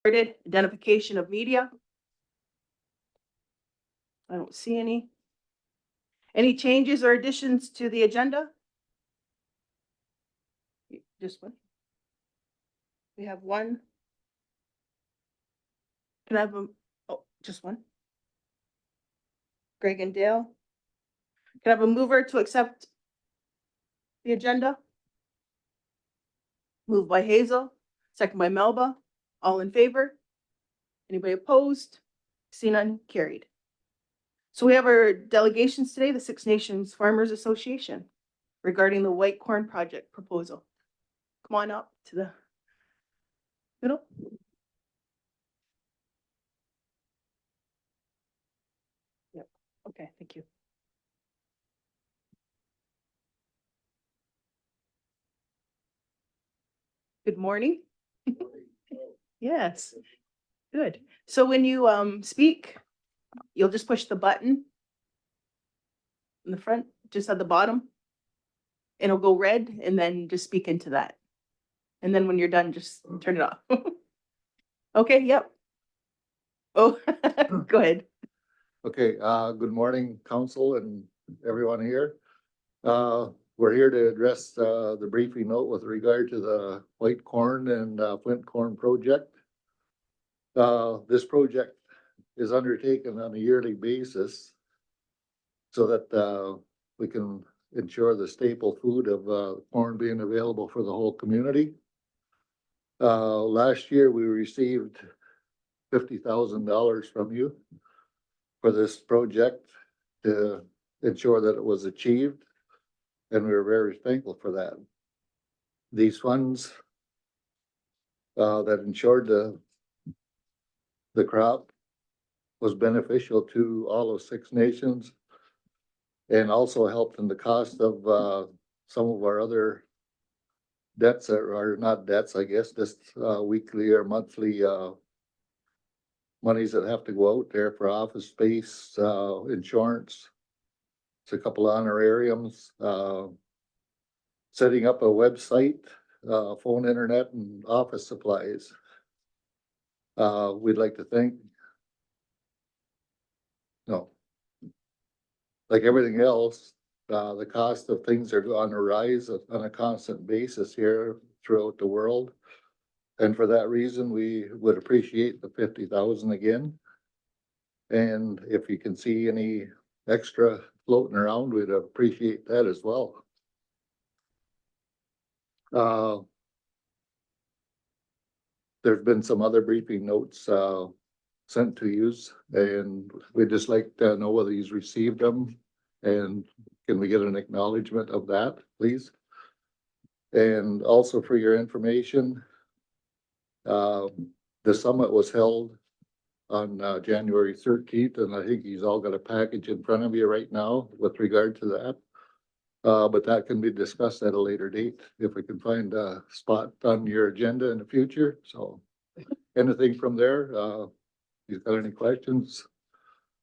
Identification of media. I don't see any. Any changes or additions to the agenda? Just one. We have one. Can I have just one? Greg and Dale. Can I have a mover to accept the agenda? Moved by Hazel, second by Melba. All in favor? Anybody opposed? See none, carried. So we have our delegations today, the Six Nations Farmers Association, regarding the white corn project proposal. Come on up to the middle. Yep. Okay, thank you. Good morning. Yes, good. So when you speak, you'll just push the button in the front, just at the bottom. And it'll go red, and then just speak into that. And then when you're done, just turn it off. Okay, yep. Oh, go ahead. Okay, good morning, council and everyone here. We're here to address the briefing note with regard to the white corn and flint corn project. This project is undertaken on a yearly basis so that we can ensure the staple food of corn being available for the whole community. Last year we received $50,000 from you for this project to ensure that it was achieved, and we were very thankful for that. These funds that ensured the crop was beneficial to all of Six Nations and also helped in the cost of some of our other debts that are not debts, I guess, just weekly or monthly monies that have to go out there for office space, insurance. It's a couple of honorariums, setting up a website, phone, internet, and office supplies. We'd like to thank, like everything else, the cost of things are on a rise on a constant basis here throughout the world. And for that reason, we would appreciate the 50,000 again. And if you can see any extra floating around, we'd appreciate that as well. There's been some other briefing notes sent to you, and we'd just like to know whether you've received them, and can we get an acknowledgement of that, please? And also for your information, the summit was held on January 13th, and I think he's all got a package in front of you right now with regard to that. But that can be discussed at a later date if we can find a spot on your agenda in the future. So anything from there, you got any questions?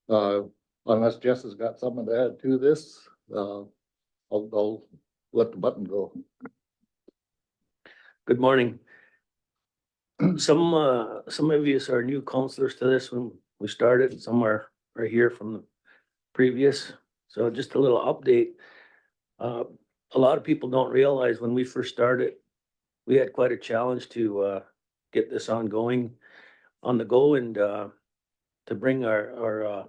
Unless Jess has got something to add to this, I'll let the button go. Good morning. Some of you are new counselors to this when we started. Some are right here from the previous. So just a little update. A lot of people don't realize when we first started, we had quite a challenge to get this on the go, and to bring our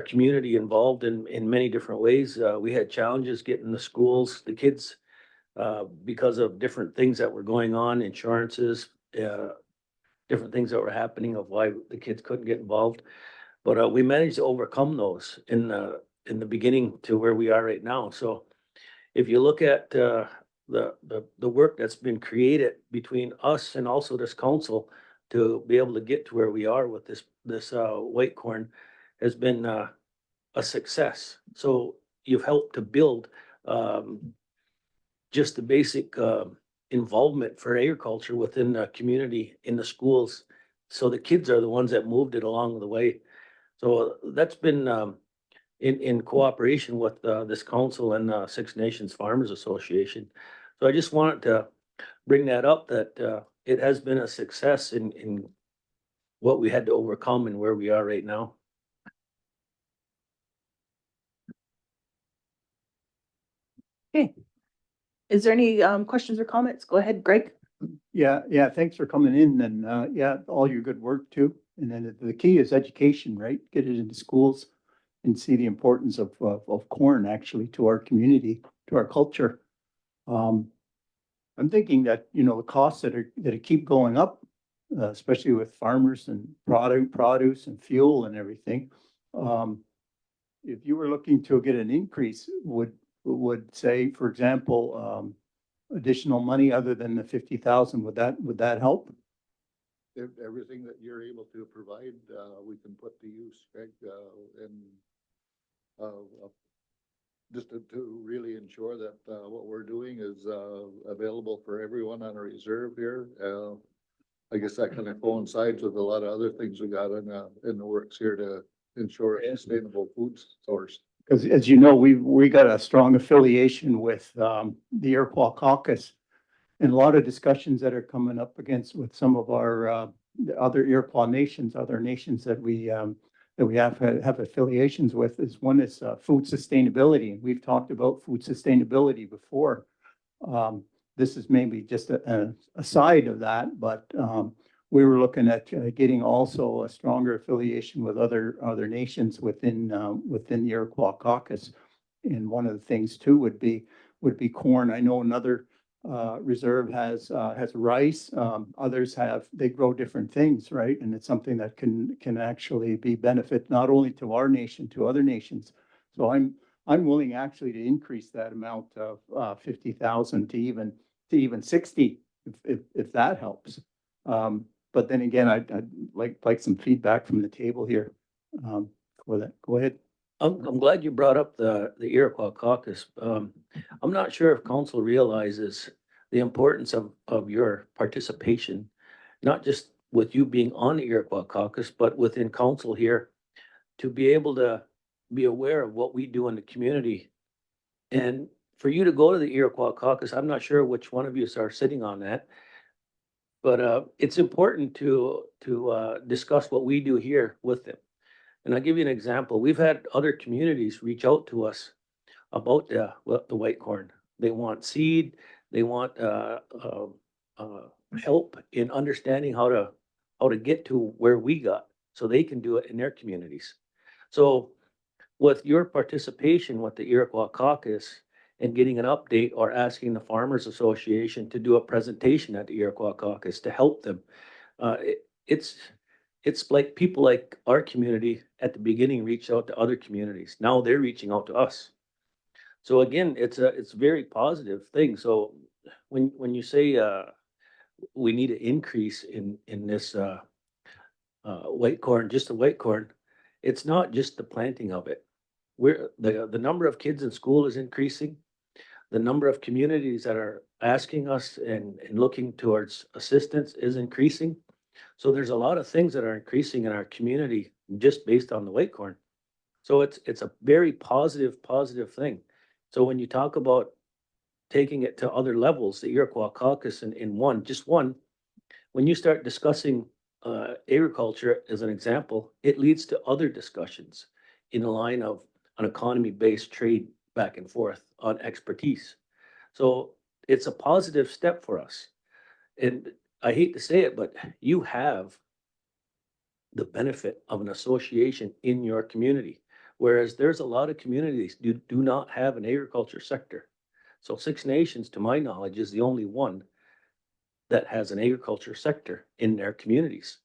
community involved in many different ways. We had challenges getting the schools, the kids, because of different things that were going on, insurances, different things that were happening of why the kids couldn't get involved. But we managed to overcome those in the beginning to where we are right now. So if you look at the work that's been created between us and also this council to be able to get to where we are with this white corn has been a success. So you've helped to build just the basic involvement for agriculture within the community, in the schools. So the kids are the ones that moved it along the way. So that's been in cooperation with this council and Six Nations Farmers Association. So I just wanted to bring that up, that it has been a success in what we had to overcome and where we are right now. Okay. Is there any questions or comments? Go ahead, Greg. Yeah, thanks for coming in and, yeah, all your good work too. And then the key is education, right? Get it into schools and see the importance of corn actually to our community, to our culture. I'm thinking that, the costs that keep going up, especially with farmers and produce and fuel and everything. If you were looking to get an increase, would say, for example, additional money other than the 50,000, would that help? Everything that you're able to provide, we can put to use, Greg, and just to really ensure that what we're doing is available for everyone on a reserve here. I guess that kind of coincides with a lot of other things we got in the works here to ensure a sustainable food source. Because as you know, we got a strong affiliation with the Iroquois caucus. And a lot of discussions that are coming up with some of our the other Iroquois nations, other nations that we have affiliations with, is one is food sustainability. We've talked about food sustainability before. This is maybe just a side of that, but we were looking at getting also a stronger affiliation with other nations within the Iroquois caucus. And one of the things too would be corn. I know another reserve has rice. Others they grow different things, right? And it's something that can actually be benefit not only to our nation, to other nations. So I'm willing actually to increase that amount of 50,000 to even 60 if that helps. But then again, I'd like some feedback from the table here for that. Go ahead. I'm glad you brought up the Iroquois caucus. I'm not sure if council realizes the importance of your participation, not just with you being on the Iroquois caucus, but within council here, to be able to be aware of what we do in the community. And for you to go to the Iroquois caucus, I'm not sure which one of you are sitting on that, but it's important to discuss what we do here with them. And I'll give you an example. We've had other communities reach out to us about the white corn. They want seed. They want help in understanding how to get to where we got, so they can do it in their communities. So with your participation with the Iroquois caucus and getting an update or asking the Farmers Association to do a presentation at the Iroquois caucus to help them, it's like people like our community at the beginning reached out to other communities. Now they're reaching out to us. So again, it's a very positive thing. So when you say we need an increase in this white corn, just the white corn, it's not just the planting of it. The number of kids in school is increasing. The number of communities that are asking us and looking towards assistance is increasing. So there's a lot of things that are increasing in our community just based on the white corn. So it's a very positive thing. So when you talk about taking it to other levels, the Iroquois caucus in just one, when you start discussing agriculture as an example, it leads to other discussions in the line of an economy-based trade back and forth on expertise. So it's a positive step for us. And I hate to say it, but you have the benefit of an association in your community, whereas there's a lot of communities do not have an agriculture sector. So Six Nations, to my knowledge, is the only one that has an agriculture sector in their communities.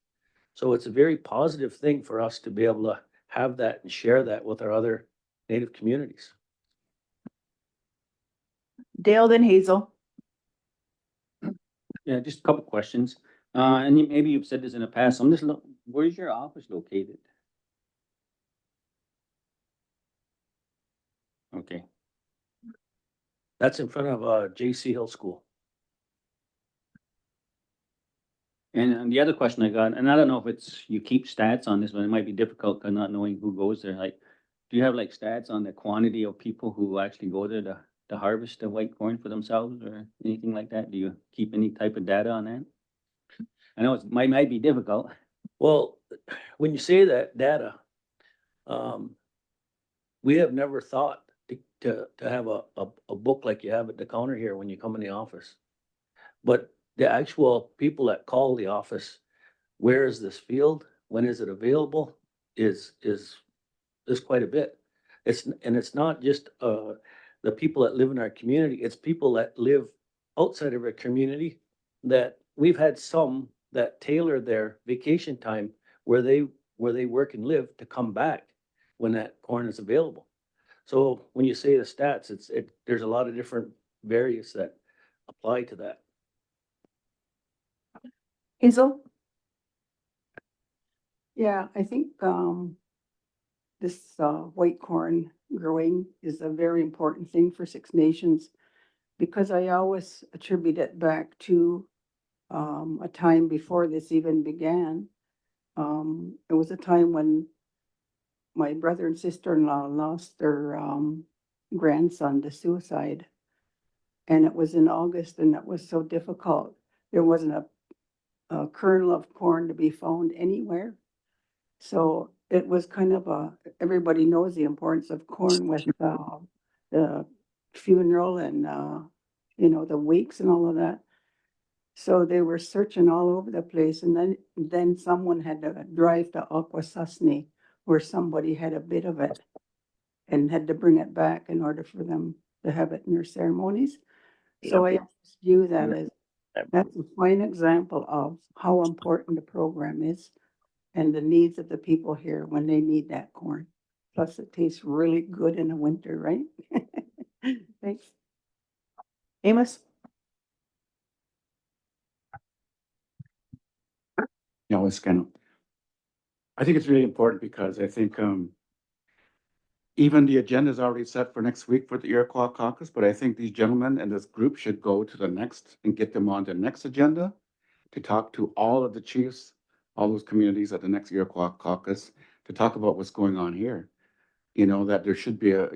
So it's a very positive thing for us to be able to have that and share that with our other Native communities. Dale, then Hazel. Yeah, just a couple questions. Maybe you've said this in the past. Where's your office located? Okay. That's in front of J.C. Hill School. And the other question I got, and I don't know if you keep stats on this, but it might be difficult because not knowing who goes there. Like, do you have like stats on the quantity of people who actually go there to harvest the white corn for themselves or anything like that? Do you keep any type of data on that? I know it might be difficult. Well, when you say that data, um, we have never thought to have a book like you have at the counter here when you come in the office. But the actual people that call the office, where is this field? When is it available? Is quite a bit. It's not just, the people that live in our community, it's people that live outside of our community that we've had some that tailor their vacation time where they work and live to come back when that corn is available. So when you say the stats, there's a lot of different various that apply to that. Hazel? Yeah, I think this white corn growing is a very important thing for Six Nations because I always attribute it back to a time before this even began. It was a time when my brother and sister-in-law lost their grandson to suicide. And it was in August and it was so difficult. There wasn't a kernel of corn to be found anywhere. So it was kind of everybody knows the importance of corn with the funeral and, the wakes and all of that. So they were searching all over the place and then someone had to drive to Akwesasne where somebody had a bit of it and had to bring it back in order for them to have it in their ceremonies. So I just view that as, that's a fine example of how important the program is and the needs of the people here when they need that corn. Plus it tastes really good in the winter, right? Thanks. Amos? No, it's kind of, I think it's really important because I think even the agenda is already set for next week for the Iroquois caucus, but I think these gentlemen and this group should go to the next and get them on the next agenda to talk to all of the chiefs, all those communities at the next Iroquois caucus to talk about what's going on here. You know, that there should be a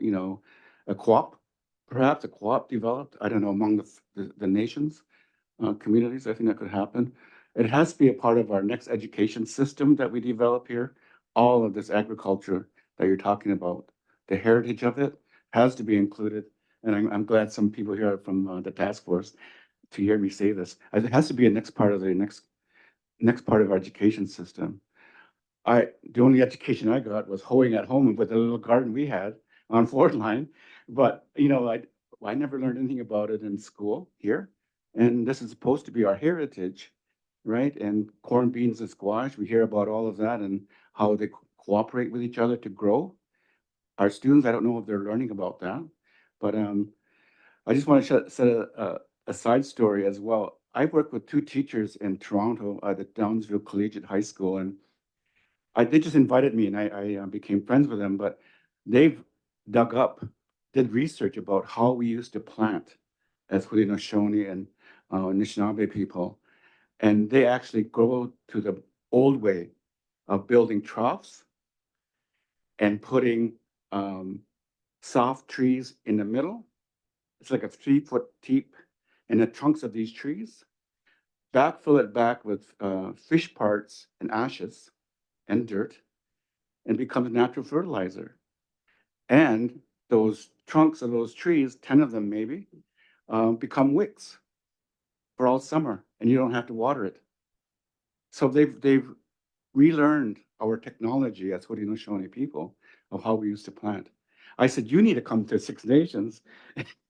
co-op, perhaps a co-op developed, I don't know, among the nations, communities. I think that could happen. It has to be a part of our next education system that we develop here. All of this agriculture that you're talking about, the heritage of it has to be included. And I'm glad some people here are from the task force to hear me say this. It has to be a next part of the next part of our education system. The only education I got was hoeing at home with the little garden we had on Ford Line. But, I never learned anything about it in school here. And this is supposed to be our heritage, right? And corn, beans, and squash, we hear about all of that and how they cooperate with each other to grow. Our students, I don't know if they're learning about that, but I just want to set a side story as well. I worked with two teachers in Toronto at the Downsville Collegiate High School, and they just invited me and I became friends with them, but they've did research about how we used to plant as Haudenosaunee and Anishinaabe people. And they actually go to the old way of building troughs and putting soft trees in the middle. It's like a 3-foot deep in the trunks of these trees. Fill it back with fish parts and ashes and dirt and becomes natural fertilizer. And those trunks of those trees, 10 of them maybe, become wicks for all summer, and you don't have to water it. So they've relearned our technology as Haudenosaunee people of how we used to plant. I said, you need to come to Six Nations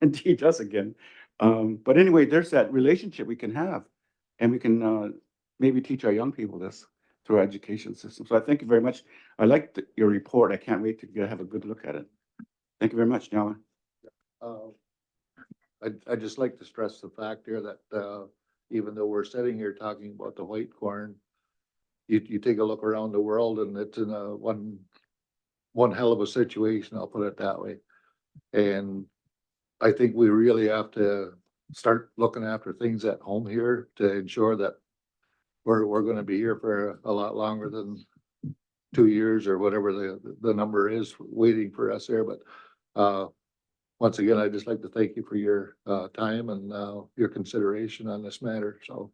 and teach us again. But anyway, there's that relationship we can have, and we can maybe teach our young people this through our education system. So I thank you very much. I liked your report. I can't wait to have a good look at it. Thank you very much, Nala. I'd just like to stress the fact here that, even though we're sitting here talking about the white corn, you take a look around the world and it's in one hell of a situation, I'll put it that way. And I think we really have to start looking after things at home here to ensure that we're gonna be here for a lot longer than 2 years or whatever the number is waiting for us here. But once again, I'd just like to thank you for your time and your consideration on this matter. So,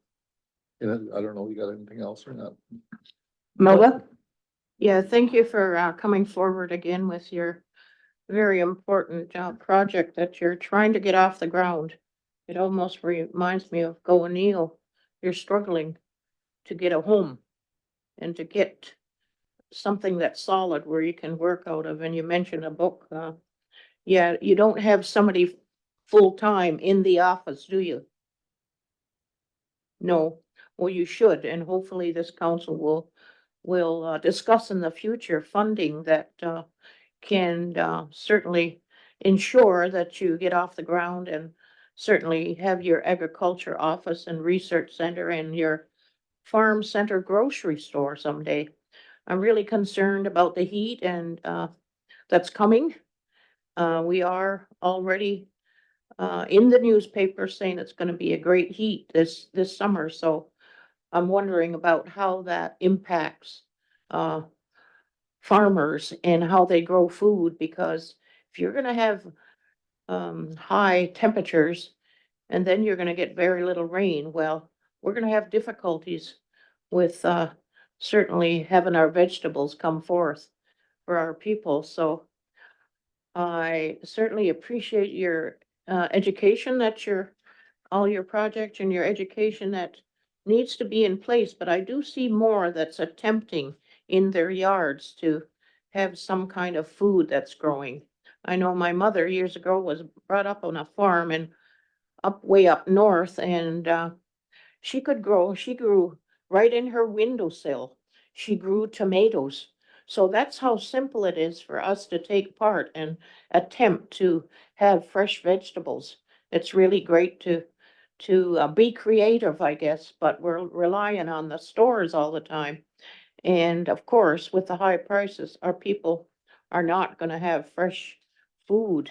I don't know if you got anything else or not. Melba? Yeah, thank you for coming forward again with your very important project that you're trying to get off the ground. It almost reminds me of Go O'Neill. You're struggling to get a home and to get something that's solid where you can work out of. And you mentioned a book. Yeah, you don't have somebody full-time in the office, do you? No. Well, you should, and hopefully this council will discuss in the future funding that can certainly ensure that you get off the ground and certainly have your agriculture office and research center and your farm center grocery store someday. I'm really concerned about the heat and that's coming. We are already in the newspaper saying it's going to be a great heat this summer. So I'm wondering about how that impacts farmers and how they grow food, because if you're going to have high temperatures and then you're going to get very little rain, well, we're going to have difficulties with certainly having our vegetables come forth for our people. So I certainly appreciate your education that all your projects and your education that needs to be in place, but I do see more that's attempting in their yards to have some kind of food that's growing. I know my mother years ago was brought up on a farm and way up north, and she grew right in her windowsill. She grew tomatoes. So that's how simple it is for us to take part and attempt to have fresh vegetables. It's really great to be creative, I guess, but we're relying on the stores all the time. And of course, with the high prices, our people are not going to have fresh food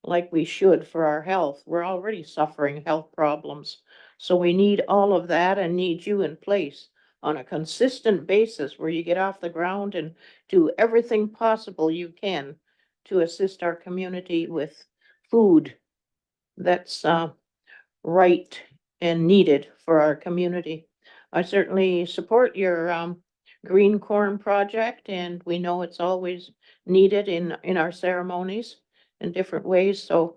like we should for our health. We're already suffering health problems. So we need all of that and need you in place on a consistent basis where you get off the ground and do everything possible you can to assist our community with food that's right and needed for our community. I certainly support your green corn project, and we know it's always needed in our ceremonies in different ways. So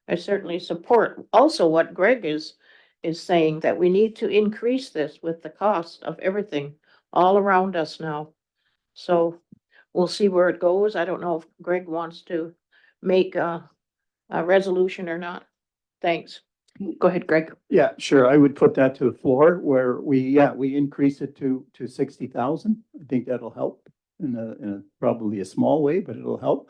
I certainly support also what Greg is saying, that we need to increase this with the cost of everything all around us now. So we'll see where it goes. I don't know if Greg wants to make a resolution or not. Thanks. Go ahead, Greg. Yeah, sure. I would put that to the floor where we increase it to 60,000. I think that'll help in a probably a small way, but it'll help.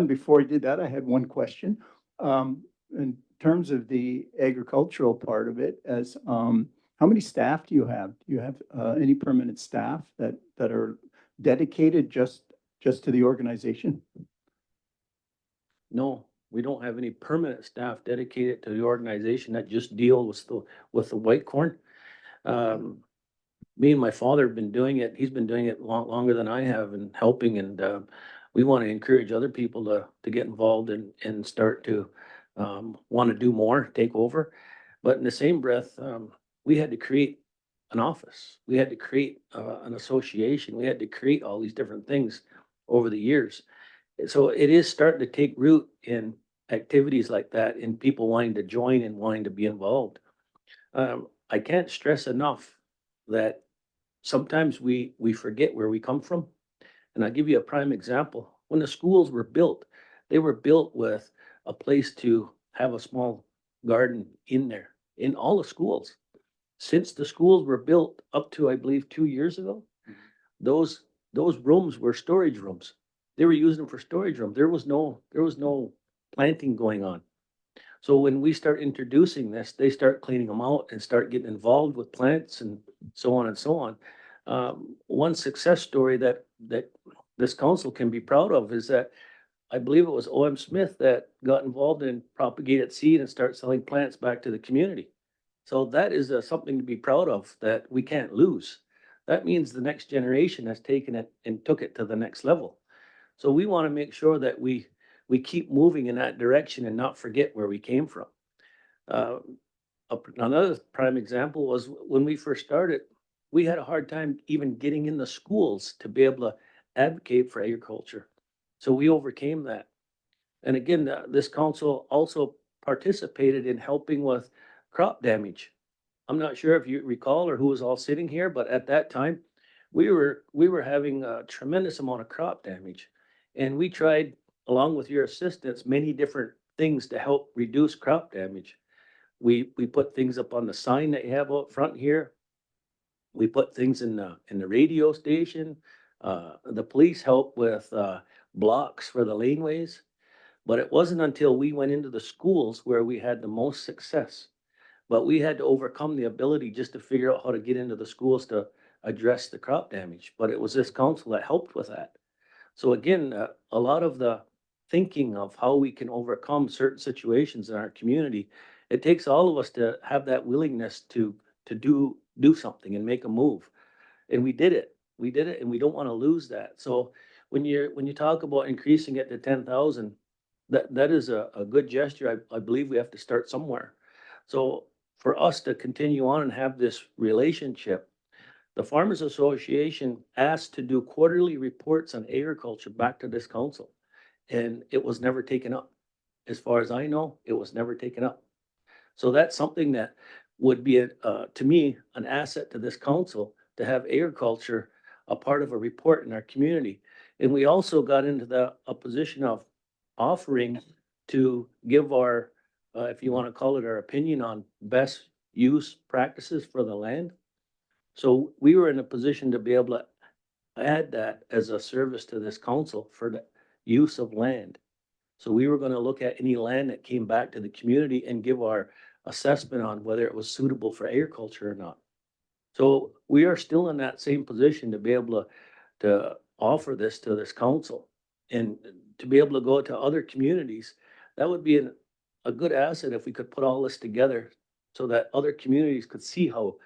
Before I did that, I had one question. In terms of the agricultural part of it, how many staff do you have? Do you have any permanent staff that are dedicated just to the organization? No, we don't have any permanent staff dedicated to the organization that just deal with the white corn. Me and my father have been doing it. He's been doing it longer than I have and helping, and we want to encourage other people to get involved and start to want to do more, take over. But in the same breath, we had to create an office. We had to create an association. We had to create all these different things over the years. So it is starting to take root in activities like that, in people wanting to join and wanting to be involved. I can't stress enough that sometimes we forget where we come from. And I'll give you a prime example. When the schools were built, they were built with a place to have a small garden in there, in all the schools. Since the schools were built up to, I believe, 2 years ago, those rooms were storage rooms. They were using them for storage room. There was no planting going on. So when we start introducing this, they start cleaning them out and start getting involved with plants and so on and so on. One success story that this council can be proud of is that I believe it was O.M. Smith that got involved in propagated seed and start selling plants back to the community. So that is something to be proud of that we can't lose. That means the next generation has taken it and took it to the next level. So we want to make sure that we keep moving in that direction and not forget where we came from. Another prime example was when we first started, we had a hard time even getting in the schools to be able to advocate for agriculture. So we overcame that. And again, this council also participated in helping with crop damage. I'm not sure if you recall or who was all sitting here, but at that time, we were having a tremendous amount of crop damage. And we tried, along with your assistance, many different things to help reduce crop damage. We put things up on the sign that you have out front here. We put things in the radio station. The police helped with blocks for the laneways. But it wasn't until we went into the schools where we had the most success. But we had to overcome the ability just to figure out how to get into the schools to address the crop damage. But it was this council that helped with that. So again, a lot of the thinking of how we can overcome certain situations in our community, it takes all of us to have that willingness to do something and make a move. And we did it. We did it, and we don't want to lose that. So when you talk about increasing it to 10,000, that is a good gesture. I believe we have to start somewhere. So for us to continue on and have this relationship, the Farmers Association asked to do quarterly reports on agriculture back to this council, and it was never taken up. As far as I know, it was never taken up. So that's something that would be, to me, an asset to this council to have agriculture a part of a report in our community. And we also got into a position of offering to give our, if you want to call it, our opinion on best use practices for the land. So we were in a position to be able to add that as a service to this council for the use of land. So we were going to look at any land that came back to the community and give our assessment on whether it was suitable for agriculture or not. So we are still in that same position to be able to offer this to this council and to be able to go to other communities. That would be a good asset if we could put all this together so that other communities could see how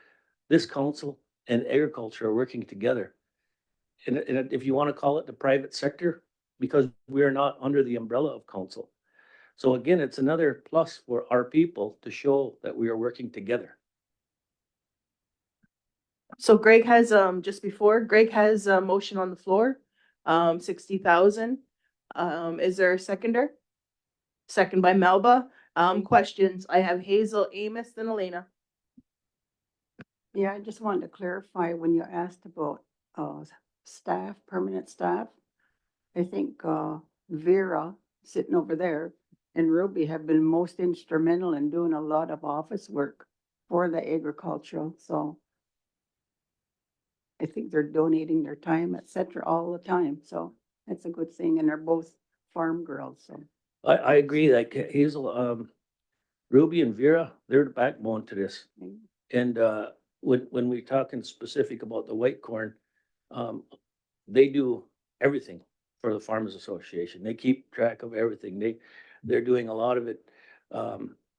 this council and agriculture are working together. And if you want to call it the private sector, because we are not under the umbrella of council. So again, it's another plus for our people to show that we are working together. So Greg has, just before, Greg has a motion on the floor, 60,000. Is there a seconder? Second by Melba. Questions? I have Hazel, Amos, and Elena. Yeah, I just wanted to clarify when you asked about staff, permanent staff. I think Vera sitting over there and Ruby have been most instrumental in doing a lot of office work for the agricultural. So I think they're donating their time, et cetera, all the time. So that's a good thing. And they're both farm girls. So I agree, like Hazel, Ruby and Vera, they're the backbone to this. And when we're talking specific about the white corn, they do everything for the Farmers Association. They keep track of everything. They're doing a lot of it,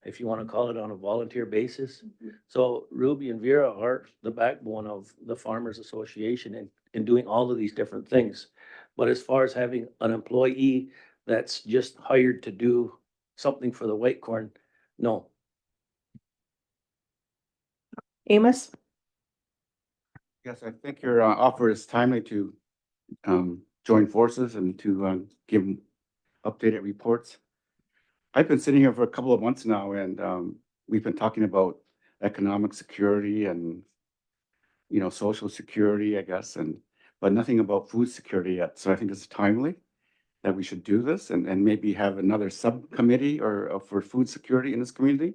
if you want to call it, on a volunteer basis. So Ruby and Vera are the backbone of the Farmers Association in doing all of these different things. But as far as having an employee that's just hired to do something for the white corn, no. Amos? Yes, I think your offer is timely to join forces and to give updated reports. I've been sitting here for a couple of months now, and we've been talking about economic security and, you know, social security, I guess, but nothing about food security yet. So I think it's timely that we should do this and maybe have another subcommittee or for food security in this community,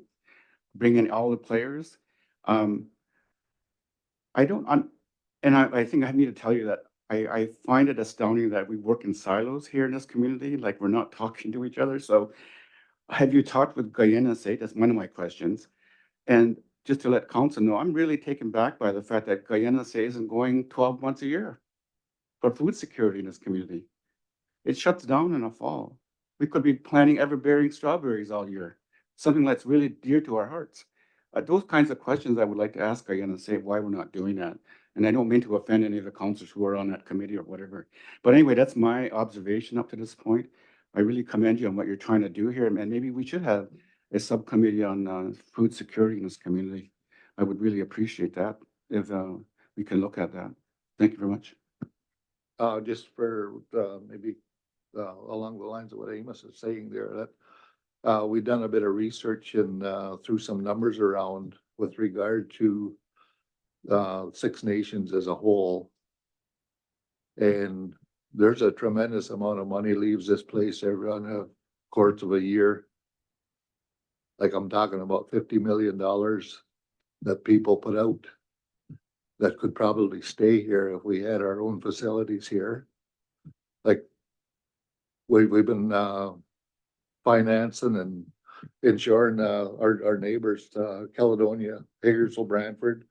bring in all the players. I think I need to tell you that I find it astounding that we work in silos here in this community, like we're not talking to each other. So have you talked with Guyana State? That's one of my questions. And just to let council know, I'm really taken back by the fact that Guyana State isn't going 12 months a year for food security in this community. It shuts down in the fall. We could be planting ever-bearing strawberries all year, something that's really dear to our hearts. Those kinds of questions I would like to ask Guyana State why we're not doing that. And I don't mean to offend any of the councilors who are on that committee or whatever. But anyway, that's my observation up to this point. I really commend you on what you're trying to do here, and maybe we should have a subcommittee on food security in this community. I would really appreciate that if we can look at that. Thank you very much. Just for, maybe, along the lines of what Amos is saying there, that, we've done a bit of research and, threw some numbers around with regard to, Six Nations as a whole. And there's a tremendous amount of money leaves this place every on the course of a year. Like I'm talking about $50 million that people put out that could probably stay here if we had our own facilities here. Like we've been financing and insuring our neighbors, Caledonia, Hagersville, Brantford,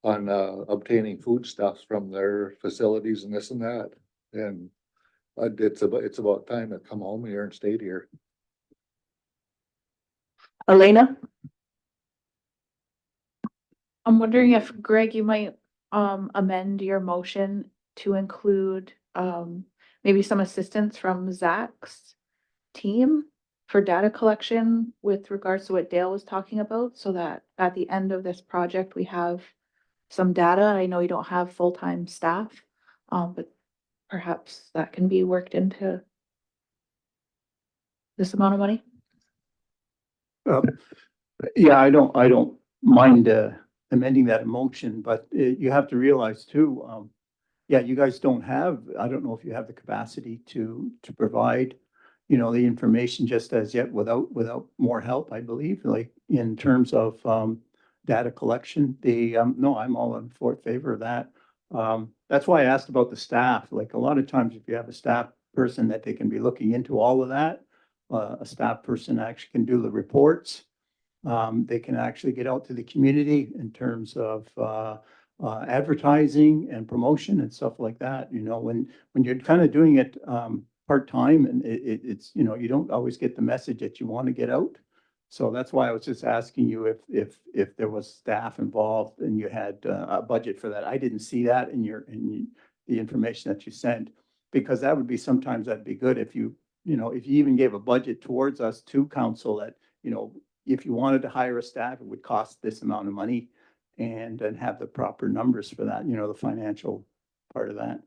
on obtaining foodstuffs from their facilities and this and that. And it's about time to come home here and stayed here. Elena? I'm wondering if Greg, you might amend your motion to include maybe some assistance from Zach's team for data collection with regards to what Dale was talking about, so that at the end of this project, we have some data. I know you don't have full-time staff, but perhaps that can be worked into this amount of money. Yeah, I don't mind amending that motion, but you have to realize too, yeah, you guys don't have, I don't know if you have the capacity to provide, you know, the information just as yet without more help, I believe, like in terms of data collection. No, I'm all in favor of that. That's why I asked about the staff. Like a lot of times, if you have a staff person that they can be looking into all of that, a staff person actually can do the reports. They can actually get out to the community in terms of advertising and promotion and stuff like that. You know, when you're kind of doing it part-time, and it's, you know, you don't always get the message that you want to get out. So that's why I was just asking you if there was staff involved and you had a budget for that. I didn't see that in the information that you sent, because that would be, sometimes that'd be good if you know, if you even gave a budget towards us to council that, you know, if you wanted to hire a staff, it would cost this amount of money, and have the proper numbers for that, you know, the financial part of that.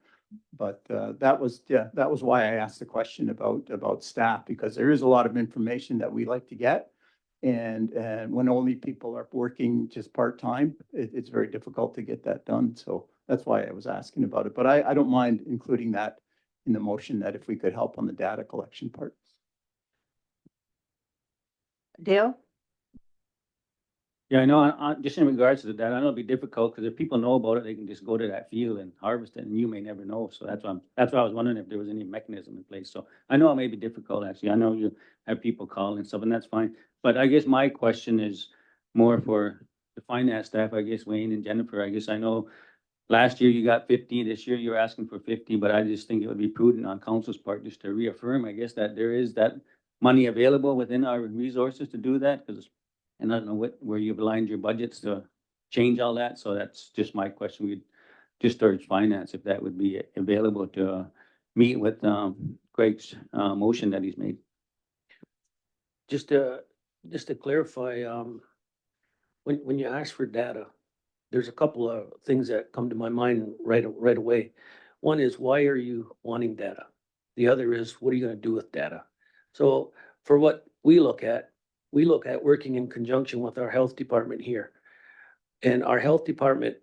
But that was why I asked the question about staff, because there is a lot of information that we like to get. And when only people are working just part-time, it's very difficult to get that done. So that's why I was asking about it. But I don't mind including that in the motion, that if we could help on the data collection part. Dale? Yeah, I know, just in regards to that, I know it'd be difficult, because if people know about it, they can just go to that field and harvest it, and you may never know. So that's why I was wondering if there was any mechanism in place. So I know it may be difficult, actually. I know you have people call and stuff, and that's fine. But I guess my question is more for the finance staff, I guess, Wayne and Jennifer. I guess I know last year you got 50, this year you're asking for 50, but I just think it would be prudent on council's part just to reaffirm, I guess, that there is that money available within our resources to do that, because, and I don't know where you've aligned your budgets to change all that. So that's just my question. We'd just urge finance if that would be available to meet with Greg's motion that he's made. Just to clarify, when you ask for data, there's a couple of things that come to my mind right away. One is, why are you wanting data? The other is, what are you going to do with data? So for what we look at working in conjunction with our health department here. And our health department,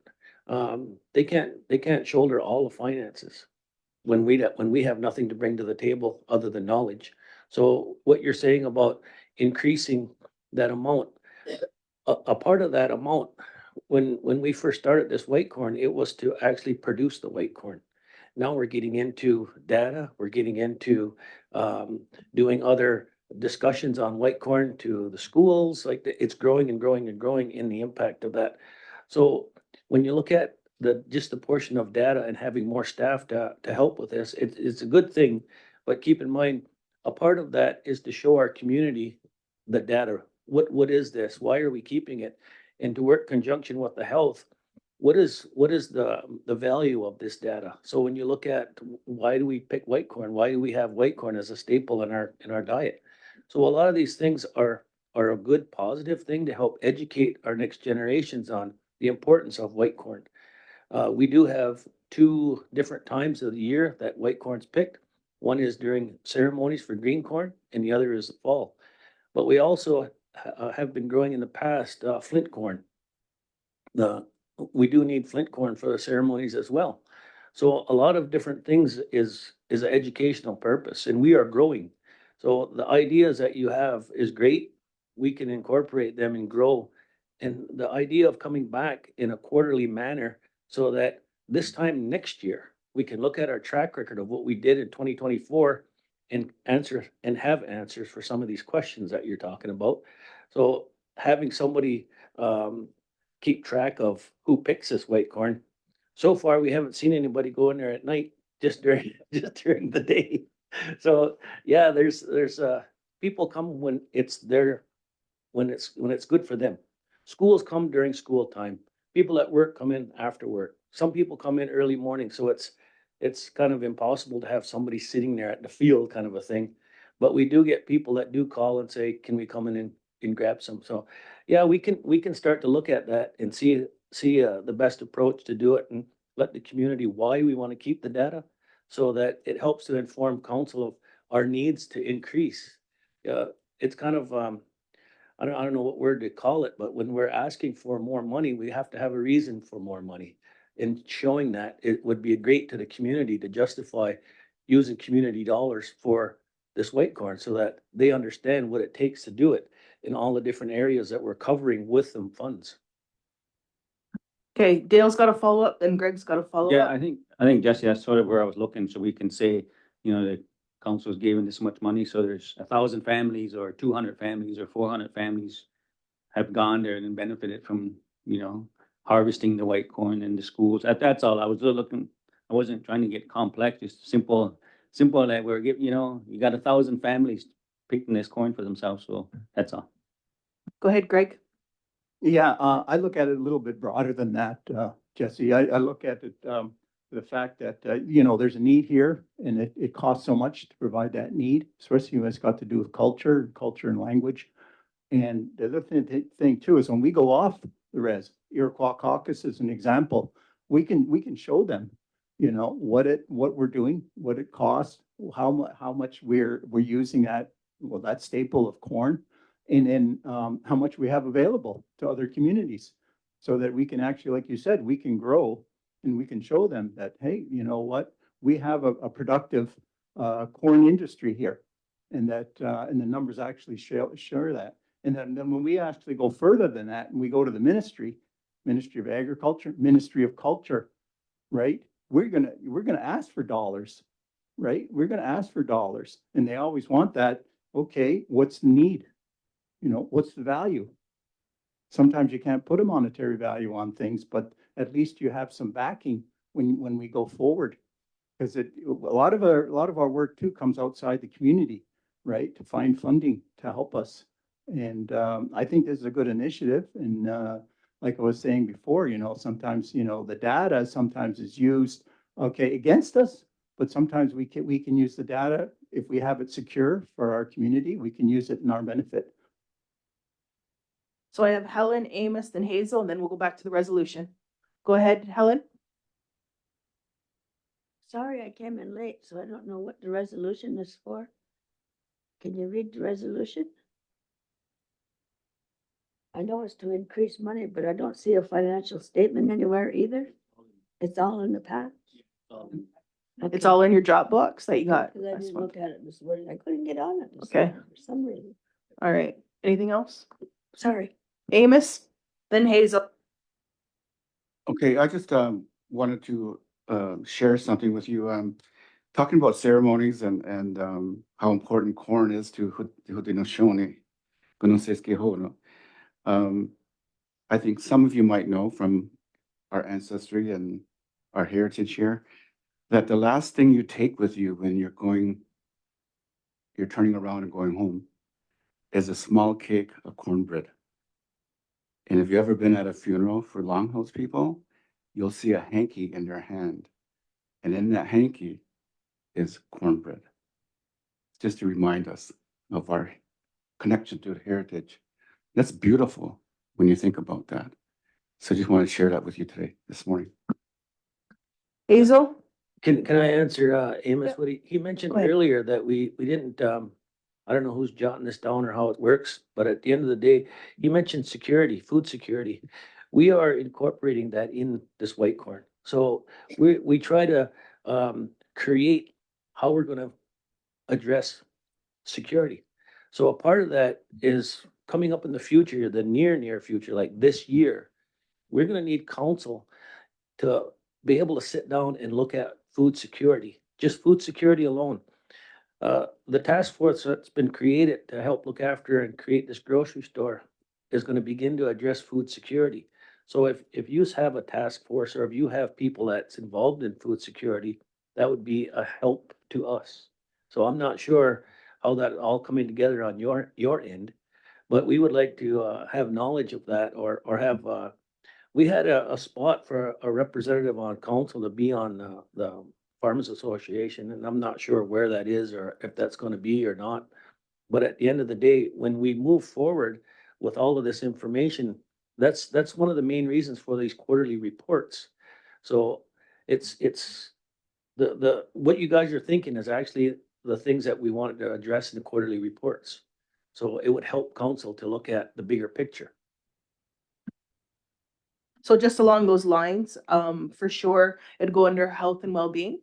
they can't shoulder all the finances when we have nothing to bring to the table other than knowledge. So what you're saying about increasing that amount, a part of that amount, when we first started this white corn, it was to actually produce the white corn. Now we're getting into data, we're getting into doing other discussions on white corn to the schools, like it's growing and growing and growing in the impact of that. So when you look at just the portion of data and having more staff to help with this, it's a good thing. But keep in mind, a part of that is to show our community the data. What is this? Why are we keeping it? And to work conjunction with the health, what is the value of this data? So when you look at, why do we pick white corn? Why do we have white corn as a staple in our diet? So a lot of these things are a good positive thing to help educate our next generations on the importance of white corn. We do have 2 different times of the year that white corn's picked. One is during ceremonies for green corn and the other is the fall. But we also have been growing in the past, flint corn. The, we do need flint corn for the ceremonies as well. So a lot of different things is an educational purpose and we are growing. So the ideas that you have is great. We can incorporate them and grow. And the idea of coming back in a quarterly manner so that this time next year, we can look at our track record of what we did in 2024 and answer and have answers for some of these questions that you're talking about. So having somebody keep track of who picks this white corn. So far, we haven't seen anybody go in there at night, just during, just during the day. So, yeah, there's people come when it's their, when it's good for them. Schools come during school time. People at work come in after work. Some people come in early morning, so it's kind of impossible to have somebody sitting there at the field kind of a thing. But we do get people that do call and say, can we come in and grab some? So, yeah, we can start to look at that and see the best approach to do it and let the community why we want to keep the data so that it helps to inform council of our needs to increase. It's kind of I don't know what word to call it, but when we're asking for more money, we have to have a reason for more money. And showing that it would be great to the community to justify using community dollars for this white corn so that they understand what it takes to do it in all the different areas that we're covering with them funds. Okay, Dale's got a follow up, then Greg's got a follow Yeah, up. I think Jesse, that's sort of where I was looking, so we can say, the council's given this much money, so there's 1,000 families or 200 families or 400 families have gone there and benefited from, harvesting the white corn in the schools. That's all. I was looking, I wasn't trying to get complex, just simple that we're giving, you got 1,000 families picking this corn for themselves, so that's all. Go ahead, Greg. Yeah, I look at it a little bit broader than that, Jesse. I look at it, the fact that, there's a need here and it costs so much to provide that need, especially when it's got to do with culture and language. And the other thing too is when we go off the res, Iroquois caucus is an example, we can show them, what we're doing, what it costs, how much we're using that staple of corn. And then how much we have available to other communities so that we can actually, like you said, we can grow and we can show them that, hey, you know what, we have a productive corn industry here and that and the numbers actually show that. And then when we actually go further than that and we go to the Ministry of Agriculture, Ministry of Culture, right? We're gonna ask for dollars, right? We're gonna ask for dollars and they always want that. Okay, what's the need? What's the value? Sometimes you can't put a monetary value on things, but at least you have some backing when we go forward. Because a lot of our work too comes outside the community, right? To find funding to help us. And I think this is a good initiative. And like I was saying before, sometimes, the data sometimes is used, okay, against us, but sometimes we can use the data if we have it secure for our community, we can use it in our benefit. So I have Helen, Amos, then Hazel, and then we'll go back to the resolution. Go ahead, Helen. Sorry, I came in late, so I don't know what the resolution is for. Can you read the resolution? I know it's to increase money, but I don't see a financial statement anywhere either. It's all in the pack. It's all in your Dropbox that you got. Because I last didn't month. look at it this morning. I couldn't get on it this Okay. morning for some reason. All right. Anything else? Sorry. Amos, then Hazel. Okay, I just wanted to share something with you. Talking about ceremonies and how important corn is to Haudenosaunee, Gunungsaiskehono. I think some of you might know from our ancestry and our heritage here that the last thing you take with you when you're turning around and going home is a small cake of cornbread. And if you've ever been at a funeral for Longhouse people, you'll see a hanky in their hand. And in that hanky is cornbread. Just to remind us of our connection to the heritage. That's beautiful when you think about that. So I just want to share that with you today, this morning. Hazel? Can I answer, Amos, Yep. what he mentioned Go ahead. earlier that we didn't, I don't know who's jotting this down or how it works, but at the end of the day, he mentioned security, food security. We are incorporating that in this white corn. So we try to, create how we're gonna address security. So a part of that is coming up in the future, the near future, like this year, we're gonna need council to be able to sit down and look at food security, just food security alone. The task force that's been created to help look after and create this grocery store is gonna begin to address food security. So if you have a task force or if you have people that's involved in food security, that would be a help to us. So I'm not sure how that all coming together on your end, but we would like to, have knowledge of that or have, we had a spot for a representative on council to be on the Farmers Association, and I'm not sure where that is or if that's gonna be or not. But at the end of the day, when we move forward with all of this information, that's one of the main reasons for these quarterly reports. So it's what you guys are thinking is actually the things that we wanted to address in the quarterly reports. So it would help council to look at the bigger picture. So just along those lines, for sure, it'd go under health and well-being,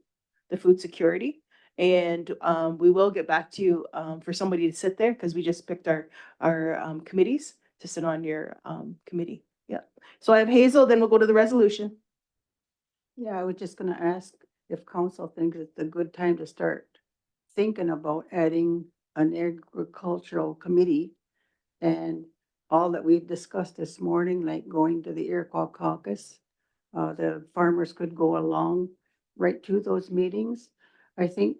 the food security. And we will get back to you for somebody to sit there because we just picked our committees to sit on your committee. Yeah. So I have Hazel, then we'll go to the resolution. Yeah, I was just gonna ask if council thinks it's a good time to start thinking about adding an agricultural committee. And all that we've discussed this morning, like going to the Iroquois caucus, the farmers could go along right to those meetings. I think,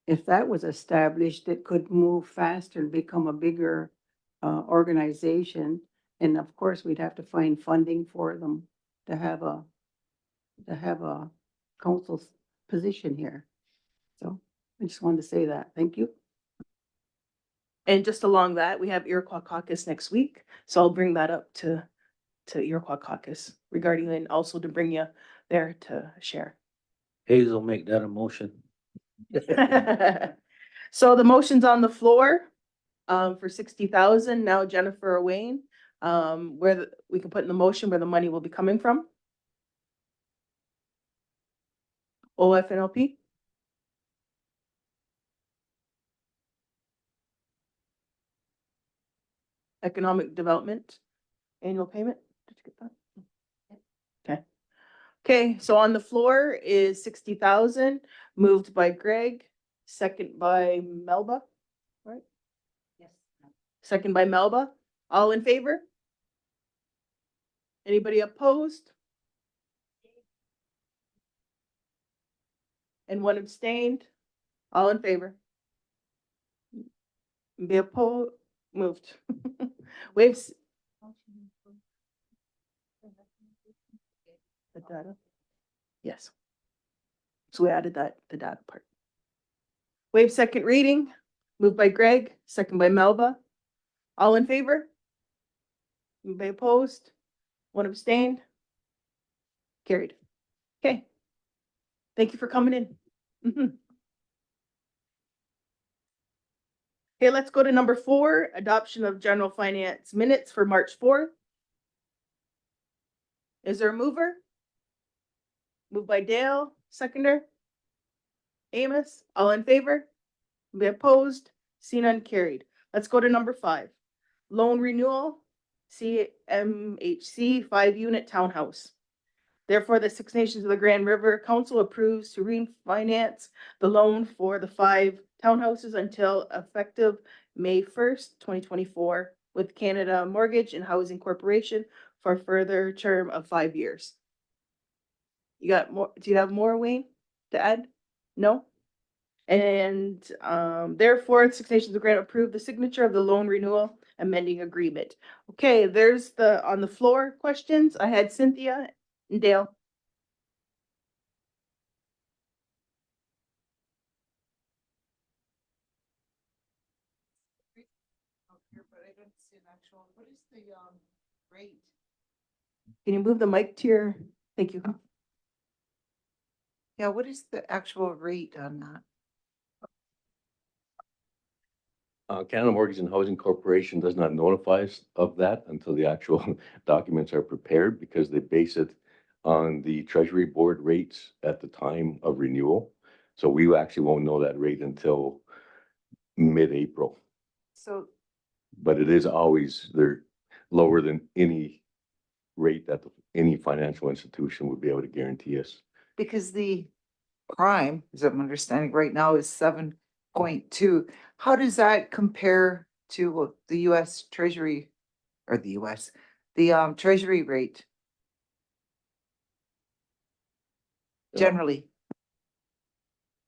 if that was established, it could move faster and become a bigger, organization. And of course, we'd have to find funding for them to have a council's position here. So I just wanted to say that. Thank you. And just along that, we have Iroquois caucus next week. So I'll bring that up to Iroquois caucus regarding and also to bring you there to share. Hazel, make that a motion. So the motion's on the floor for 60,000. Now Jennifer or Wayne, we can put in the motion where the money will be coming from. OFNLP. Economic Development Annual Payment. Did you get that? Okay. Okay, so on the floor is 60,000, moved by Greg, second by Melba, right? Yes. Second by Melba. All in favor? Anybody opposed? And one abstained? All in favor? Be opposed, moved. Waves. The data? Yes. So we added that, the data part. Waive second reading, moved by Greg, second by Melba. All in favor? Anybody opposed? One abstained? Carried. Okay. Thank you for coming in. Mhm. Okay, let's go to number 4, adoption of general finance minutes for March 4th. Is there a mover? Moved by Dale, seconder. Amos, all in favor? Be opposed? See none, carried. Let's go to number 5. Loan renewal, CMHC 5-unit townhouse. Therefore, the Six Nations of the Grand River Council approves to refinance the loan for the 5 townhouses until effective May 1st, 2024 with Canada Mortgage and Housing Corporation for a further term of 5 years. You got more? Do you have more, Wayne, to add? No? And therefore, Six Nations of the Grand approve the signature of the loan renewal amending agreement. Okay, there's the on the floor questions. I had Cynthia and Dale. Can you move the mic to your, thank you. Yeah, what is the actual rate on that? Canada Mortgage and Housing Corporation does not notify us of that until the actual documents are prepared because they base it on the Treasury Board rates at the time of renewal. So we actually won't know that rate until mid-April, So, but it is always, they're lower than any rate that any financial institution would be able to guarantee us. because the prime, as I'm understanding right now, is 7.2. How does that compare to the US Treasury or the Treasury rate generally?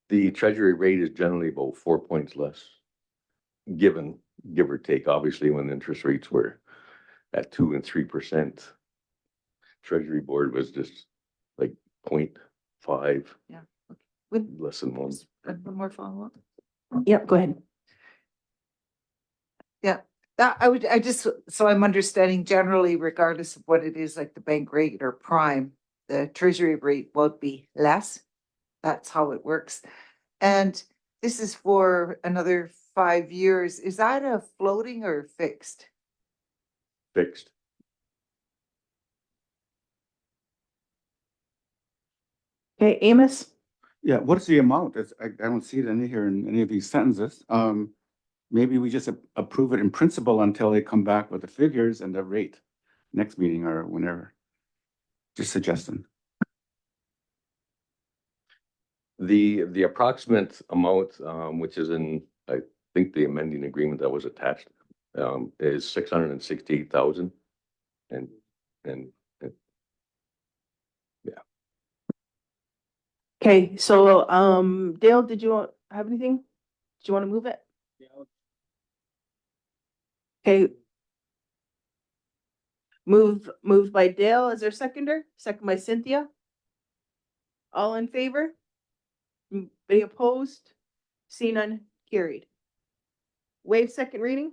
The Treasury rate is generally about 4 points less, give or take. Obviously, when interest rates were at 2% and 3%, Treasury Board was just like 0.5, Would, less than one. one more follow-up? Yep, go ahead. Yeah, so I'm understanding generally, regardless of what it is, like the bank rate or prime, the treasury rate will be less. That's how it works. And this is for another 5 years. Is that a floating or fixed? Fixed. Okay, Amos? Yeah, what's the amount? I don't see it in here in any of these sentences. Maybe we just approve it in principle until they come back with the figures and the rate next meeting or whenever. Just suggesting. The approximate amount, which is in, I think the amending agreement that was attached, is 668,000. And Okay, so, Dale, did you have anything? Do you want to move it? Okay. Moved by Dale. Is there a seconder? Second by Cynthia. All in favor? Any opposed? See none, carried. Waive second reading?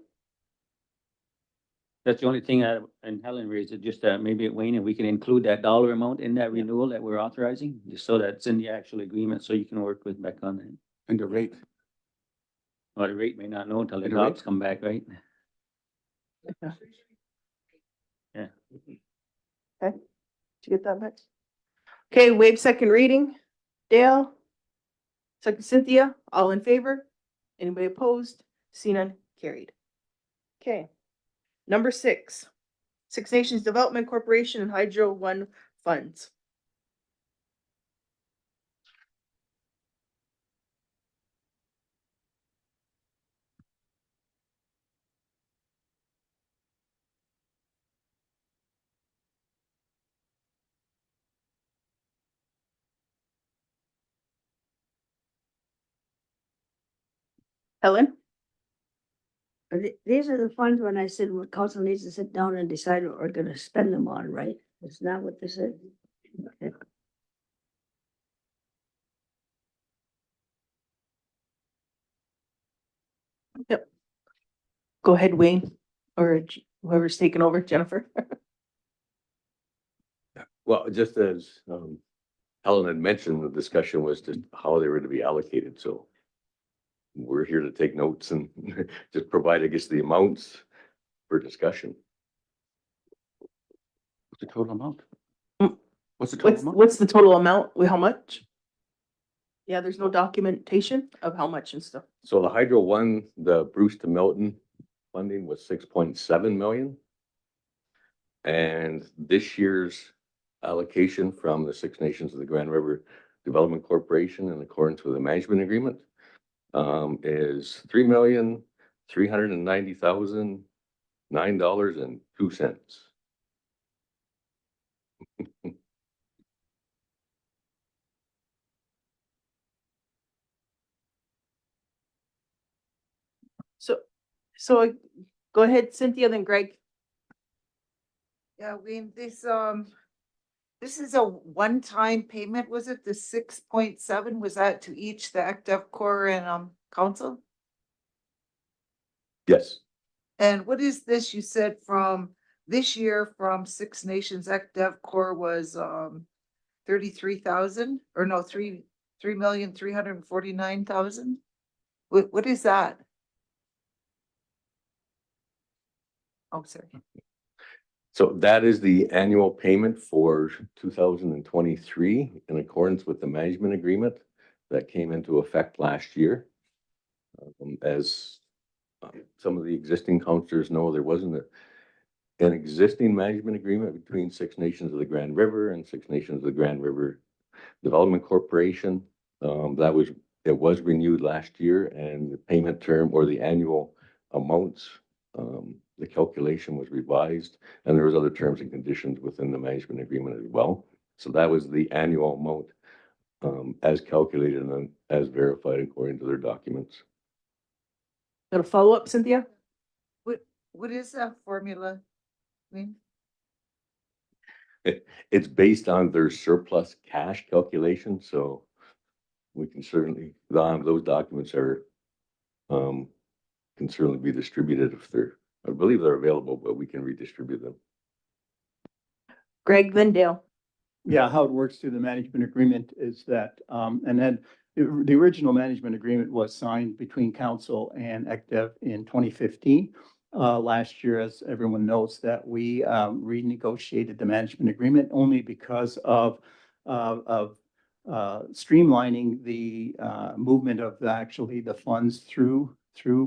That's the only thing and Helen raised it, just maybe Wayne, if we can include that dollar amount in that renewal that we're authorizing, just so that's in the actual agreement, so you can work with Beck on it. And the rate. Well, the rate may not know until the And the rate? docs come back, right? Yeah. Okay, did you get that, Bex? Okay, waive second reading. Dale? Second Cynthia, all in favor? Anybody opposed? See none, carried. Okay. Number 6, Six Nations Development Corporation and Hydro One funds. Helen? These are the funds when I said, what council needs to sit down and decide what we're gonna spend them on, right? It's not what this is. Okay. Yep. Go ahead, Wayne, or whoever's taking over, Jennifer. well, just as Helen had mentioned, the discussion was just how they were to be allocated. So we're here to take notes and just provide, I guess, the amounts for discussion. What's the total amount? Mm. What's the total What's, amount? what's the total amount? How much? Yeah, there's no documentation of how much and stuff. So the Hydro One, the Bruce to Milton funding was 6.7 million. And this year's allocation from the Six Nations of the Grand River Development Corporation in accordance with the management agreement is $3,390,009.02. So go ahead, Cynthia, then Greg. Yeah, this is a one-time payment, was it? The 6.7, was that to each, the Active Core and council? Yes. And what is this? You said from this year from Six Nations Active Core was 33,000, or no, 3,349,000? What is that? Oh, sorry. So that is the annual payment for 2023 in accordance with the management agreement that came into effect last year. As some of the existing counselors know, there wasn't an existing management agreement between Six Nations of the Grand River and Six Nations of the Grand River Development Corporation. It was renewed last year, and the payment term or the annual amounts, the calculation was revised, and there was other terms and conditions within the management agreement as well. So that was the annual amount, as calculated and as verified according to their documents. Got a follow-up, Cynthia? What is that formula? I mean, It's based on their surplus cash calculation, so we can certainly, those documents are, can certainly be distributed if I believe they're available, but we can redistribute them. Greg, then Dale. Yeah, how it works through the management agreement is that, and then the original management agreement was signed between council and ECDEV in 2015. Last year, as everyone knows, that we renegotiated the management agreement only because of streamlining the movement of actually the funds through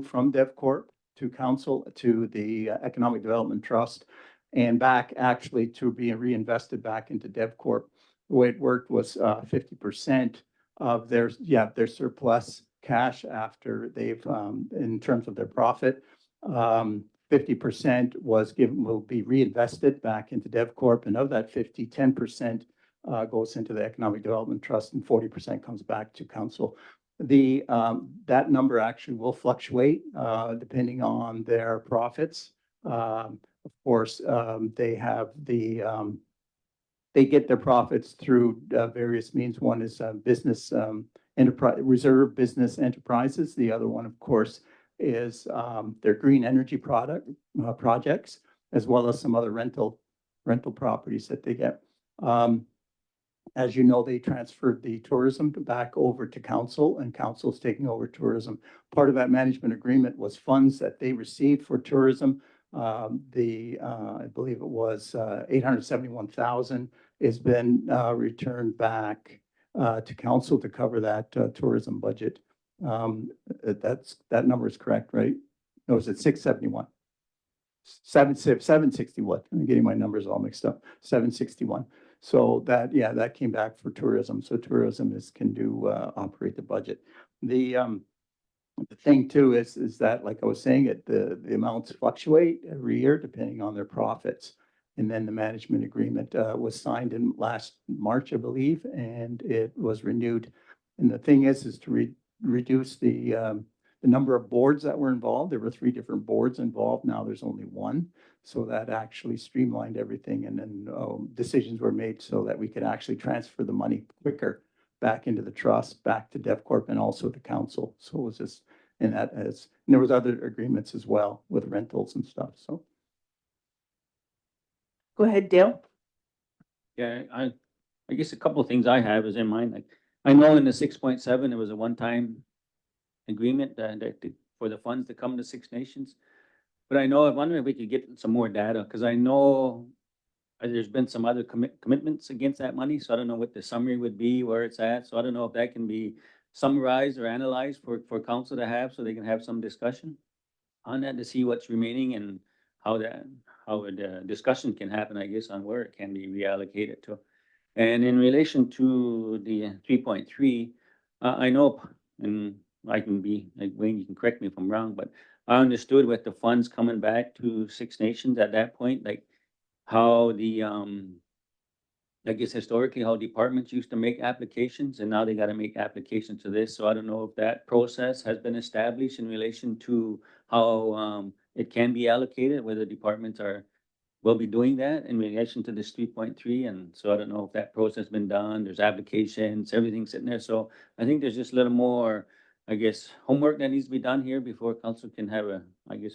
from DevCorp to council to the Economic Development Trust and back actually to being reinvested back into DevCorp. The way it worked was 50% of their surplus cash after they've in terms of their profit. 50% will be reinvested back into DevCorp, and of that 50, 10% goes into the Economic Development Trust, and 40% comes back to council. That number actually will fluctuate depending on their profits. Of course, they get their profits through various means. One is business enterprise reserve business enterprises. The other one, of course, is their green energy projects, as well as some other rental properties that they get. As you know, they transferred the tourism back over to council, and council's taking over tourism. Part of that management agreement was funds that they received for tourism. I believe it was 871,000 has been returned back to council to cover that tourism budget. That number is correct, right? No, is it 671? 761. I'm getting my numbers all mixed up. 761. So that came back for tourism. So tourism can operate the budget. The thing too is that, like I was saying, the amounts fluctuate every year depending on their profits. And then the management agreement was signed in last March, I believe, and it was renewed. And the thing is to reduce the number of boards that were involved. There were 3 different boards involved. Now there's only 1. So that actually streamlined everything, and then decisions were made so that we could actually transfer the money quicker back into the trust, back to DevCorp, and also to council. So it was just and there was other agreements as well with rentals and stuff. So Go ahead, Dale. Yeah, I guess a couple of things I have is in mind, like, I know in the 6.7, it was a one-time agreement for the funds to come to Six Nations. But I wonder if we could get some more data, because I know there's been some other commitments against that money, so I don't know what the summary would be, where it's at. So I don't know if that can be summarized or analyzed for council to have, so they can have some discussion on that to see what's remaining and how the discussion can happen, I guess, on where it can be reallocated to. And in relation to the 3.3, I know, and I can be, like Wayne, you can correct me if I'm wrong, but I understood with the funds coming back to Six Nations at that point, like how I guess historically how departments used to make applications, and now they got to make applications to this. So I don't know if that process has been established in relation to how it can be allocated, whether departments will be doing that in relation to this 3.3. And so I don't know if that process has been done. There's applications, everything's sitting there. So I think there's just a little more, I guess, homework that needs to be done here before council can have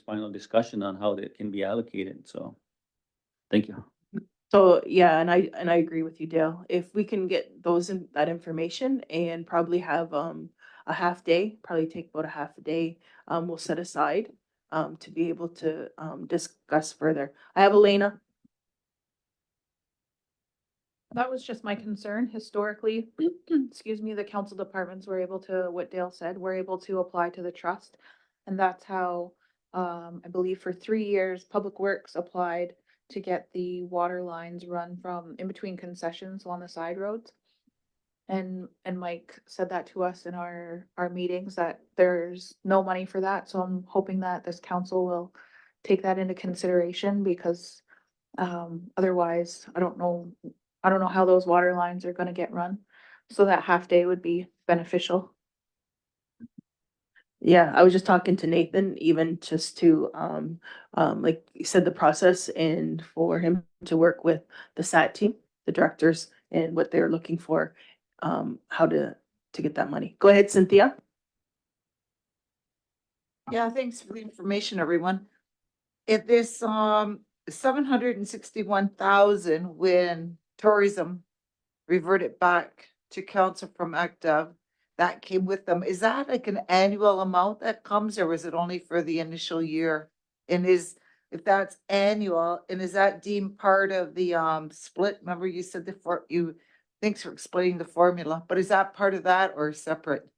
final discussion on how that can be allocated. So thank you. So, yeah, and I agree with you, Dale. If we can get that information and probably have, a half day, probably take about a half a day, we'll set aside, to be able to, discuss further. I have Elena. That was just my concern. Historically, excuse me, the council departments were able to, what Dale said, were able to apply to the trust. And that's how, I believe for 3 years, Public Works applied to get the water lines run from in between concessions along the side roads. And Mike said that to us in our meetings, that there's no money for that. So I'm hoping that this council will take that into consideration, because otherwise, I don't know how those water lines are gonna get run. So that half day would be beneficial. Yeah, I was just talking to Nathan, even just to, like you said, the process and for him to work with the SAT team, the directors, and what they're looking for, how to get that money. Go ahead, Cynthia. Yeah, thanks for the information, everyone. If this, 761,000 when tourism reverted back to council from ACTAV, that came with them, is that like an annual amount that comes, or is it only for the initial year? And if that's annual, and is that deemed part of the, split? Remember you said thanks for explaining the formula, but is that part of that or separate?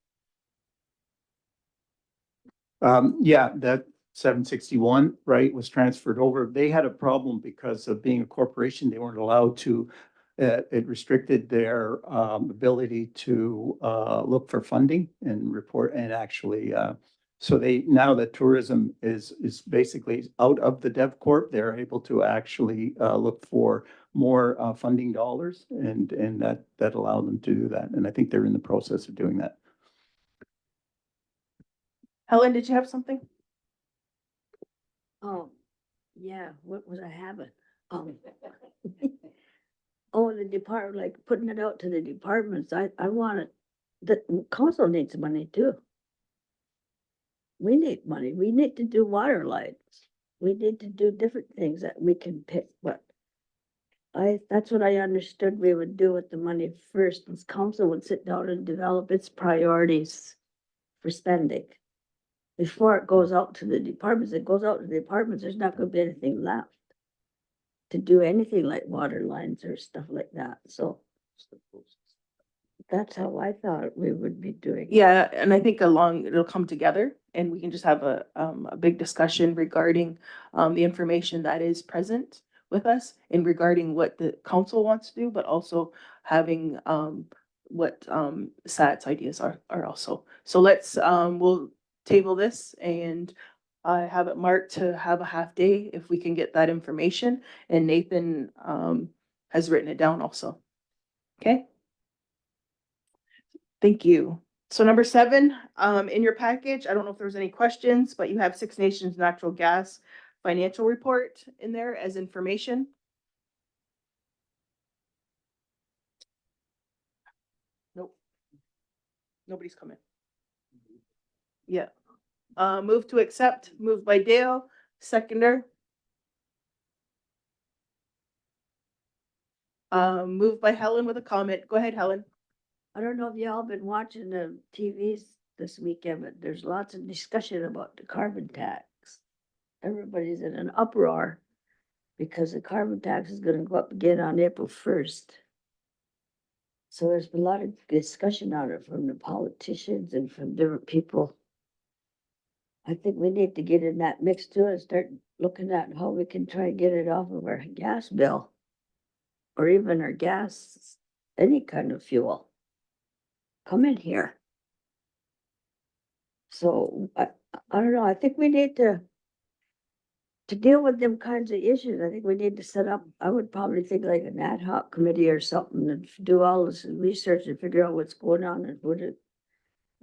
Yeah, that 761, right, was transferred over. They had a problem because of being a corporation. They weren't allowed to, it restricted their ability to look for funding and report and actually, so now that tourism is basically out of the Dev Corp, they're able to actually look for more funding dollars, and that allowed them to do that. And I think they're in the process of doing that. Helen, did you have something? Oh, yeah, what was I having? Oh, the department, like putting it out to the departments, I want it, the council needs money too. We need money, we need to do water lines, we need to do different things that we can pick, but that's what I understood we would do with the money first, is council would sit down and develop its priorities for spending. Before it goes out to the departments, there's not gonna be anything left to do anything like water lines or stuff like that, so that's how I thought we would be doing it. Yeah, and I think it'll come together and we can just have a big discussion regarding, the information that is present with us and regarding what the council wants to do, but also having, what, SAT's ideas are also. So we'll table this and I have it marked to have a half day if we can get that information, and Nathan, has written it down also. Okay? Thank you. So number 7, in your package, I don't know if there was any questions, but you have Six Nations Natural Gas financial report in there as information. Nope. Nobody's coming. Yeah. Move to accept, moved by Dale, seconder. Moved by Helen with a comment. Go ahead, Helen. I don't know if y'all been watching the TVs this weekend, but there's lots of discussion about the carbon tax. Everybody's in an uproar because the carbon tax is gonna go up again on April 1st. So there's been a lot of discussion on it from the politicians and from different people. I think we need to get in that mix too and start looking at how we can try and get it off of our gas bill. Or even our gas, any kind of fuel. Come in here. So I don't know, I think we need to deal with them kinds of issues. I think we need to set up, I would probably think like an ad hoc committee or something and do all this research and figure out what's going on and put it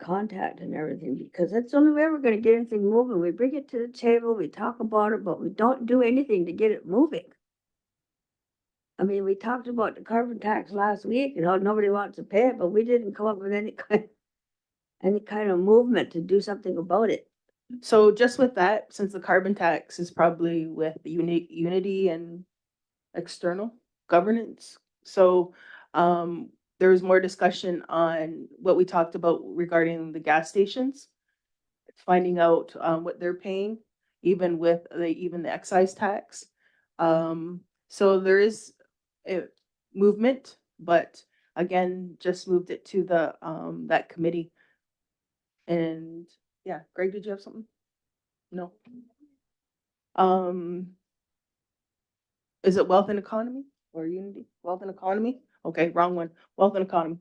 contact and everything, because that's the only way we're gonna get anything moving. We bring it to the table, we talk about it, but we don't do anything to get it moving. I mean, we talked about the carbon tax last week and how nobody wants to pay it, but we didn't come up with any kind of movement to do something about it. So just with that, since the carbon tax is probably with the Unity and external, governance. So, there was more discussion on what we talked about regarding the gas stations, finding out, what they're paying, even with even the excise tax. So there is a movement, but again, just moved it to the, that committee. And yeah, Greg, did you have something? No. Um, is it wealth and economy or unity? Wealth and economy? Okay, wrong one. Wealth and economy.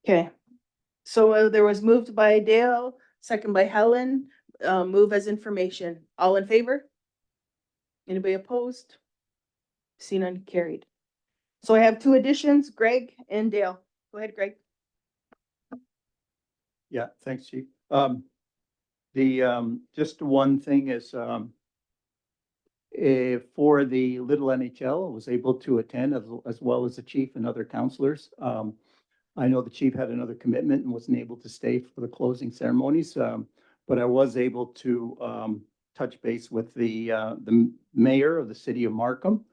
Okay, so there was moved by Dale, second by Helen, move as information. All in favor? Anybody opposed? Seen and carried. So I have two additions, Greg and Dale. Go ahead, Greg. Yeah, thanks, Chief. Just one thing is, for the Little NHL, I was able to attend as well as the chief and other counselors. I know the chief had another commitment and wasn't able to stay for the closing ceremonies, but I was able to touch base with the mayor of the city of Markham.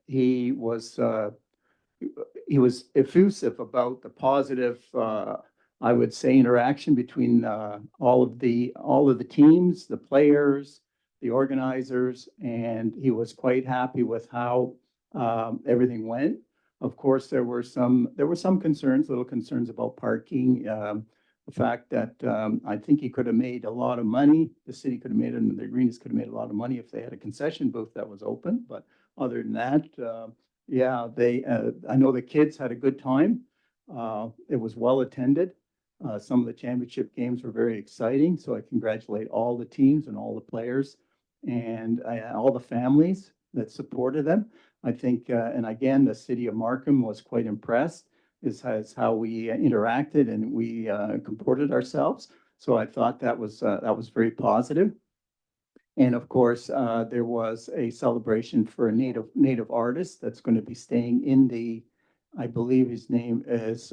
He was effusive about the positive, I would say, interaction between all of the teams, the players, the organizers, and he was quite happy with how everything went. Of course, there were some concerns, little concerns about parking. The fact that I think he could have made a lot of money. The city could have made it, and the Greenies could have made a lot of money if they had a concession booth that was open. But other than that, yeah, I know the kids had a good time. It was well attended. Some of the championship games were very exciting. So I congratulate all the teams and all the players and all the families that supported them. I think, and again, the city of Markham was quite impressed as how we interacted and we comported ourselves. So I thought that was very positive. And of course, there was a celebration for a native artist that's going to be staying in I believe his name is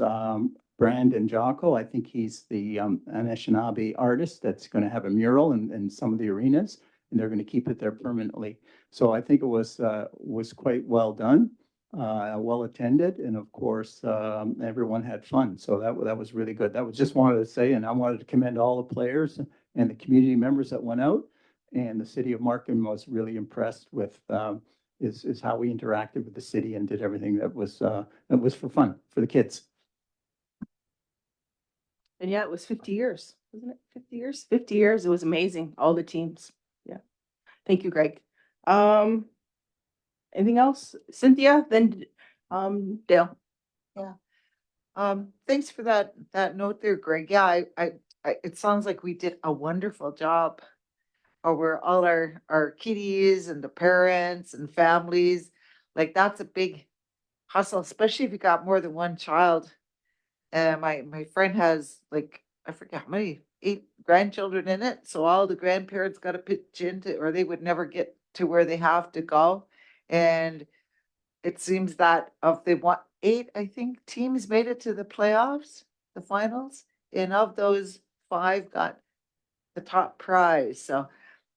Brandon Jocko. I think he's the Anishinaabe artist that's going to have a mural in some of the arenas, and they're going to keep it there permanently. So I think it was quite well done, well attended, and of course, everyone had fun. So that was really good. That was just wanted to say, and I wanted to commend all the players and the community members that went out. And the city of Markham was really impressed with is how we interacted with the city and did everything that was for fun for the kids. And yeah, it was 50 years, wasn't it? 50 years? 50 years. It was amazing. All the teams. Yeah. Thank you, Greg. Anything else? Cynthia, then Dale. Thanks for that note there, Greg. Yeah, it sounds like we did a wonderful job over all our kiddies and the parents and families. Like that's a big hustle, especially if you got more than one child. My friend has like, I forget how many, 8 grandchildren in it. So all the grandparents got to pitch into, or they would never get to where they have to go. And it seems that of the 8, I think, teams made it to the playoffs, the finals, and of those 5 got the top prize. So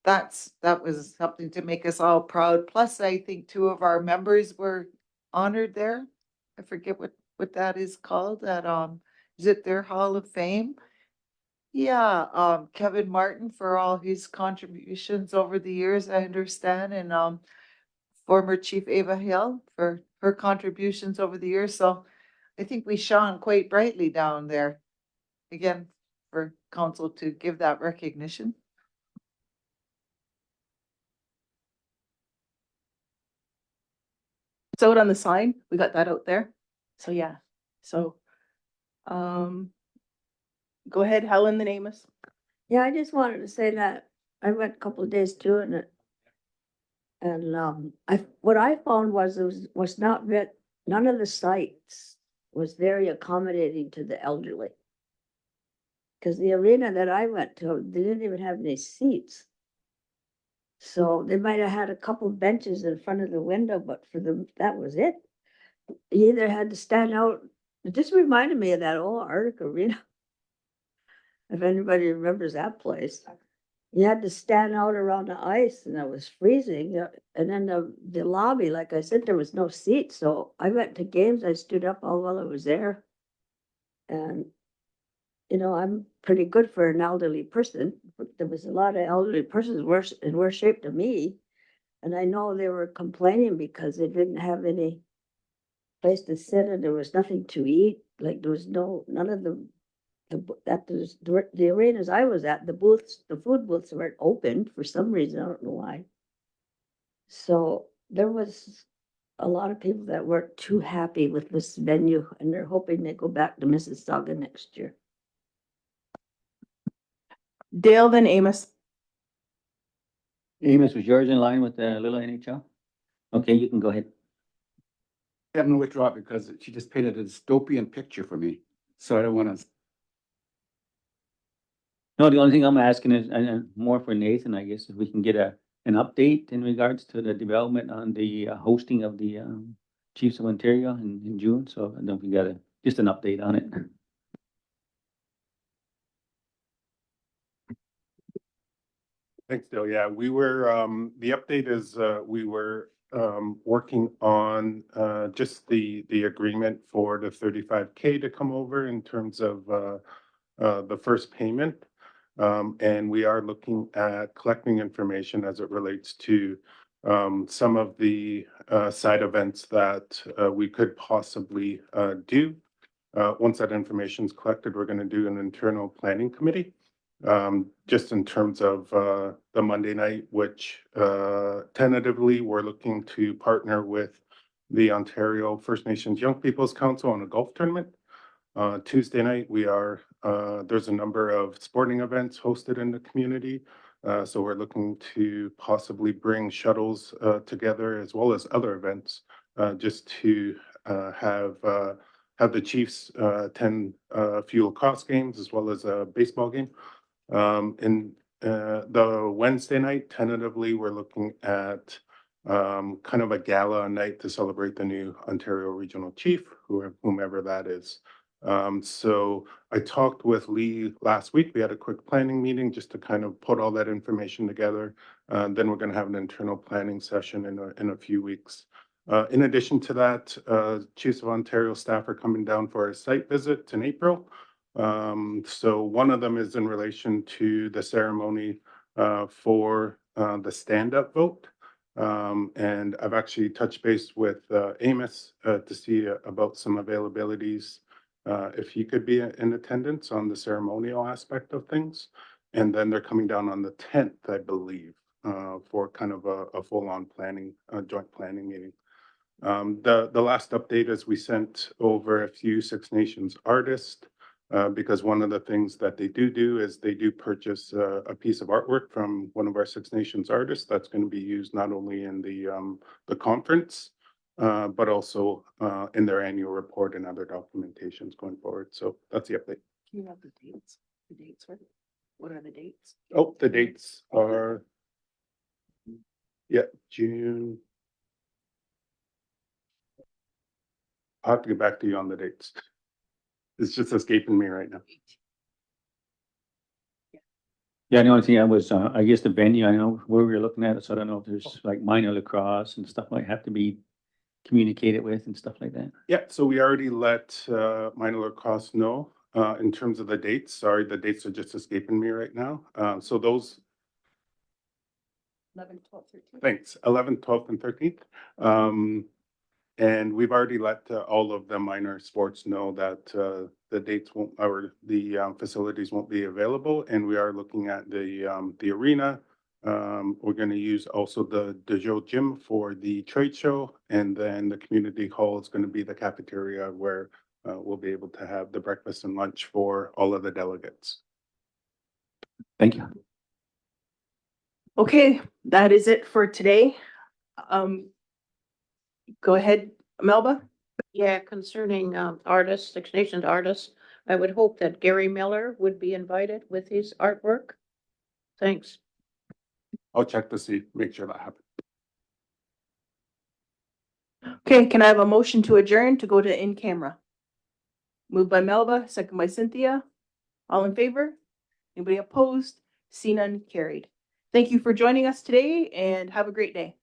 that was something to make us all proud. Plus, I think 2 of our members were honored there. I forget what that is called. That is it their Hall of Fame? Yeah, Kevin Martin for all his contributions over the years, I understand, and former Chief Ava Hill for her contributions over the years. So I think we shone quite brightly down there. Again, for council to give that recognition. It's out on the sign. We got that out there. So yeah. So go ahead, Helen, the name is. Yeah, I just wanted to say that I went a couple of days doing it. And what I found was none of the sites was very accommodating to the elderly. Because the arena that I went to, they didn't even have any seats. So they might have had a couple benches in front of the window, but for them, that was it. You either had to stand out. It just reminded me of that old Arctic arena. if anybody remembers that place. You had to stand out around the ice and it was freezing. And then the lobby, like I said, there was no seats. So I went to games. I stood up all while I was there. And, you know, I'm pretty good for an elderly person, but there was a lot of elderly persons worse in worse shape than me. And I know they were complaining because they didn't have any place to sit and there was nothing to eat. Like there was none of the arenas I was at, the food booths weren't open for some reason. I don't know why. So there was a lot of people that weren't too happy with this venue and they're hoping they go back to Mississauga next year. Dale, then Amos. Amos, was yours in line with the little NHL? Okay, you can go ahead. I have no withdraw because she just painted a dystopian picture for me. So I don't want to. No, the only thing I'm asking is, and more for Nathan, I guess, if we can get an update in regards to the development on the hosting of the Chiefs of Ontario in June. So I don't know if you got just an update on it. Thanks, Dale. Yeah, we were, the update is, we were, working on, just the agreement for the 35K to come over in terms of, the first payment. And we are looking at collecting information as it relates to, some of the, side events that, we could possibly, do. Once that information is collected, we're going to do an internal planning committee. Just in terms of the Monday night, which tentatively we're looking to partner with the Ontario First Nations Young People's Council on a golf tournament. Tuesday night, there's a number of sporting events hosted in the community. So we're looking to possibly bring shuttles together as well as other events just to have the Chiefs attend a few lacrosse games as well as a baseball game. And the Wednesday night, tentatively, we're looking at kind of a gala night to celebrate the new Ontario Regional Chief, whomever that is. So I talked with Lee last week. We had a quick planning meeting just to kind of put all that information together. Then we're going to have an internal planning session in a few weeks. In addition to that, Chiefs of Ontario staff are coming down for a site visit in April. So one of them is in relation to the ceremony for the stand-up vote. And I've actually touched base with Amos to see about some availabilities, if he could be in attendance on the ceremonial aspect of things. And then they're coming down on the 10th, I believe, for kind of a full-on planning, joint planning meeting. The last update is we sent over a few Six Nations artists because one of the things that they do is they do purchase a piece of artwork from one of our Six Nations artists that's going to be used not only in the conference, but also in their annual report and other documentations going forward. So that's the update. Do you have the dates? The dates, right? What are the dates? Oh, the dates are, yeah, June. I'll have to get back to you on the dates. It's just escaping me right now. Yeah, the only thing I was, I guess the venue, I know where we were looking at it, so I don't know if there's like minor lacrosse and stuff like have to be communicated with and stuff like that. Yeah, so we already let minor lacrosse know in terms of the dates. Sorry, the dates are just escaping me right now. So those, 11, 12, 13. thanks, 11th, 12th, and 13th. And we've already let all of the minor sports know that the dates won't, or the facilities won't be available. And we are looking at the arena. We're going to use also the Dejo gym for the trade show. And then the community hall is going to be the cafeteria where we'll be able to have the breakfast and lunch for all of the delegates. Thank you. Okay, that is it for today. Go ahead, Melba. Yeah, concerning artists, Six Nations artists, I would hope that Gary Miller would be invited with his artwork. Thanks. I'll check to see, make sure that happens. Okay, can I have a motion to adjourn to go to in camera? Moved by Melba, second by Cynthia. All in favor? Anybody opposed? See none, carried. Thank you for joining us today and have a great day.